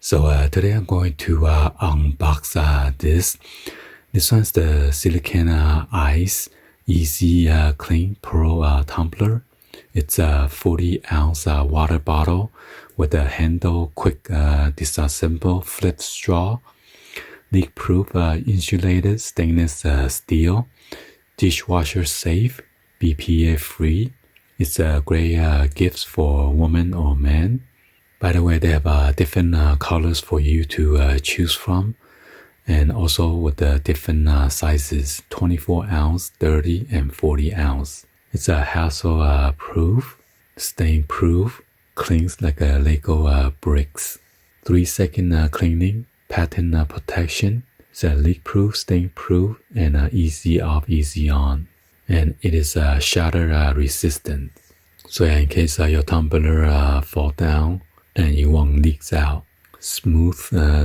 So today I'm going to unbox this. This one's the SILICANICE EasyClean Pro Tumbler. It's a 40-ounce water bottle with a handle, quick disassemble, flip straw, leak-proof insulated stainless steel, dishwasher safe, BPA-free. It's a great gift for women or men. By the way, they have different colors for you to choose from, and also with the different sizes, 24-ounce, 30, and 40-ounce. It's a hassle-proof, stain-proof, cleans like a Lego bricks. 3-second cleaning, patent protection. It's a leak-proof, stain-proof, and easy off, easy on. And it is shatter resistant. So in case your tumbler fall down, and you won't leak out. Smooth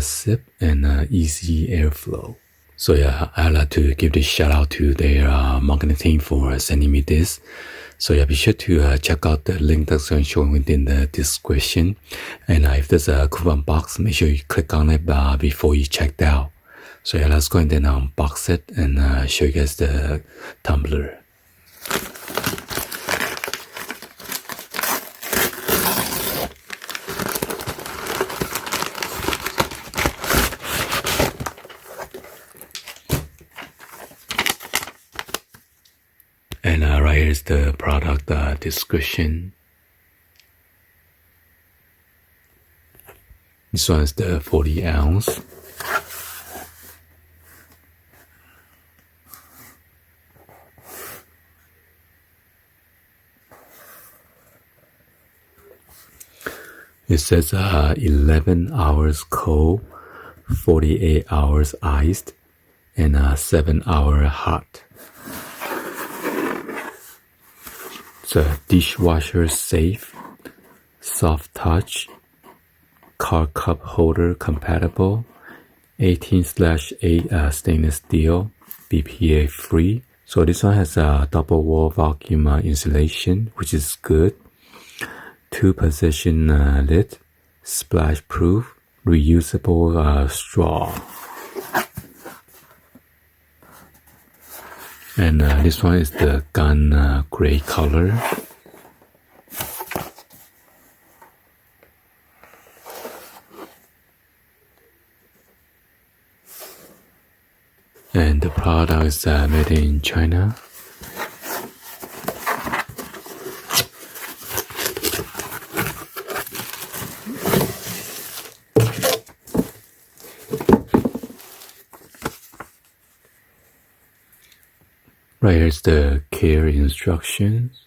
sip and easy airflow. So yeah, I'd like to give this shout out to their marketing team for sending me this. So yeah, be sure to check out the link that's shown within the description. And if there's a coupon box, make sure you click on it before you check out. So yeah, let's go ahead and unbox it and show you guys the tumbler. And right here is the product description. This one is the 40-ounce. It says 11 hours cold, 48 hours iced, and 7-hour hot. It's a dishwasher safe, soft touch, car cup holder compatible, 18/8 stainless steel, BPA free. So this one has a double wall vacuum insulation, which is good. 2-position lid, splash proof, reusable straw. And this one is the gun gray color. And the product is made in China. Right here's the care instructions.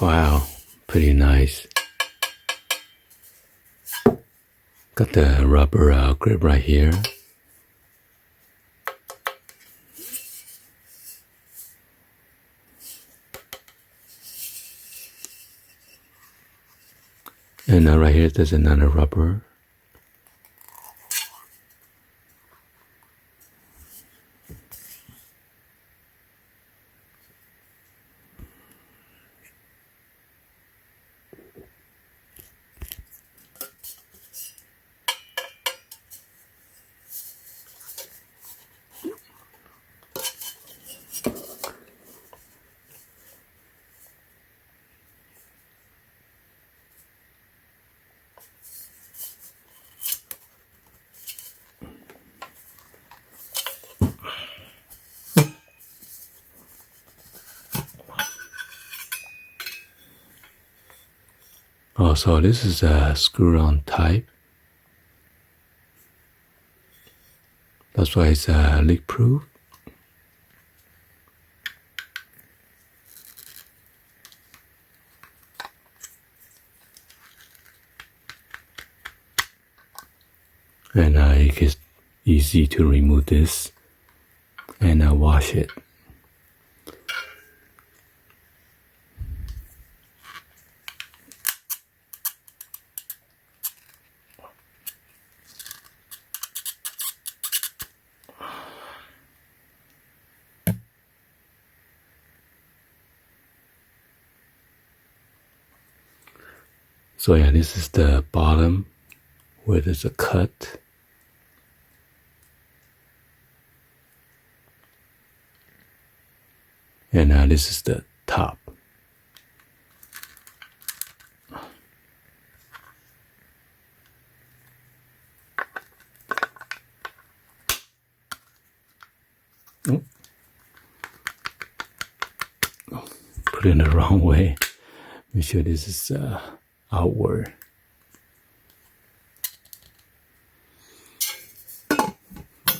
Wow, pretty nice. Got the rubber grip right here. And right here there's another rubber. Oh, so this is a screw-on type. That's why it's leak-proof. And it's easy to remove this and wash it. So yeah, this is the bottom where there's a cut. And this is the top. Oh. Put it in the wrong way. Make sure this is outward.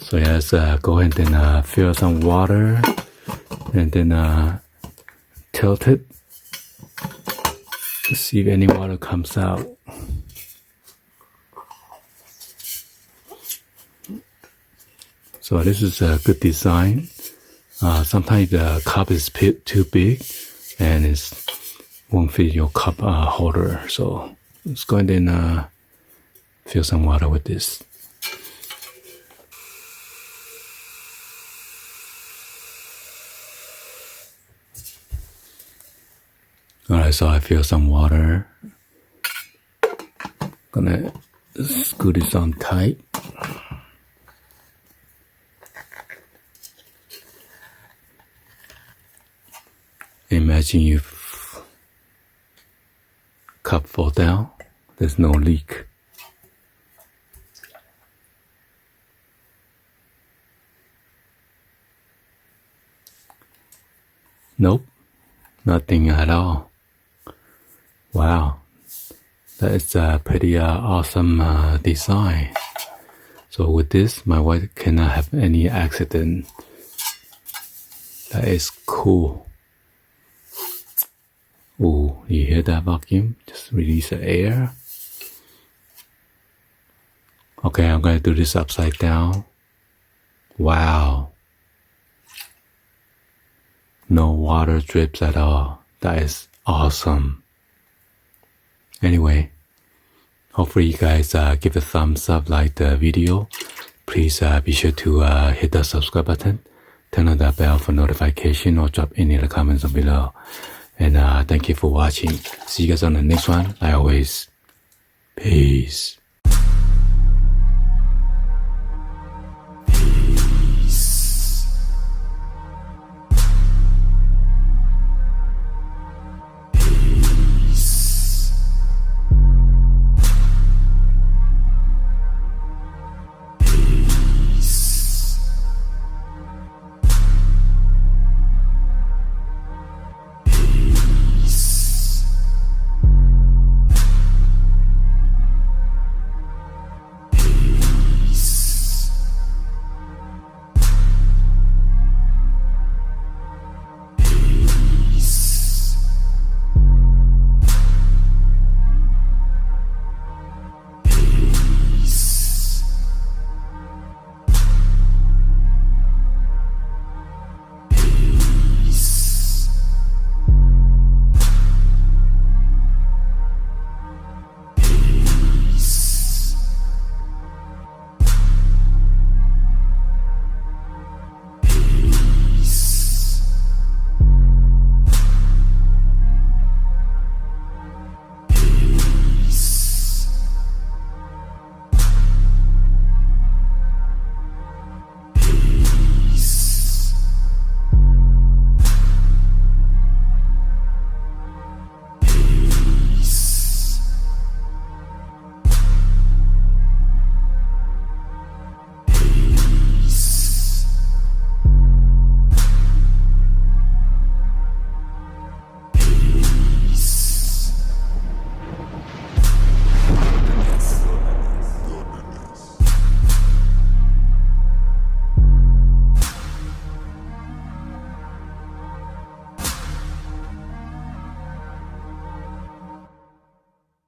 So yeah, let's go ahead and fill some water and then tilt it to see if any water comes out. So this is a good design. Sometimes the cup is too big and it won't fit your cup holder. So let's go ahead and fill some water with this. Alright, so I fill some water. Gonna screw this on tight. Imagine if cup fall down, there's no leak. Nope, nothing at all. Wow, that is a pretty awesome design. So with this, my wife cannot have any accident. That is cool. Ooh, you hear that vacuum? Just release the air. Okay, I'm going to do this upside down. Wow. No water drips at all. That is awesome. Anyway, hopefully you guys give a thumbs up, like the video. Please be sure to hit the subscribe button, turn on the bell for notification, or drop any of the comments below. And thank you for watching. See you guys on the next one. Like always, peace.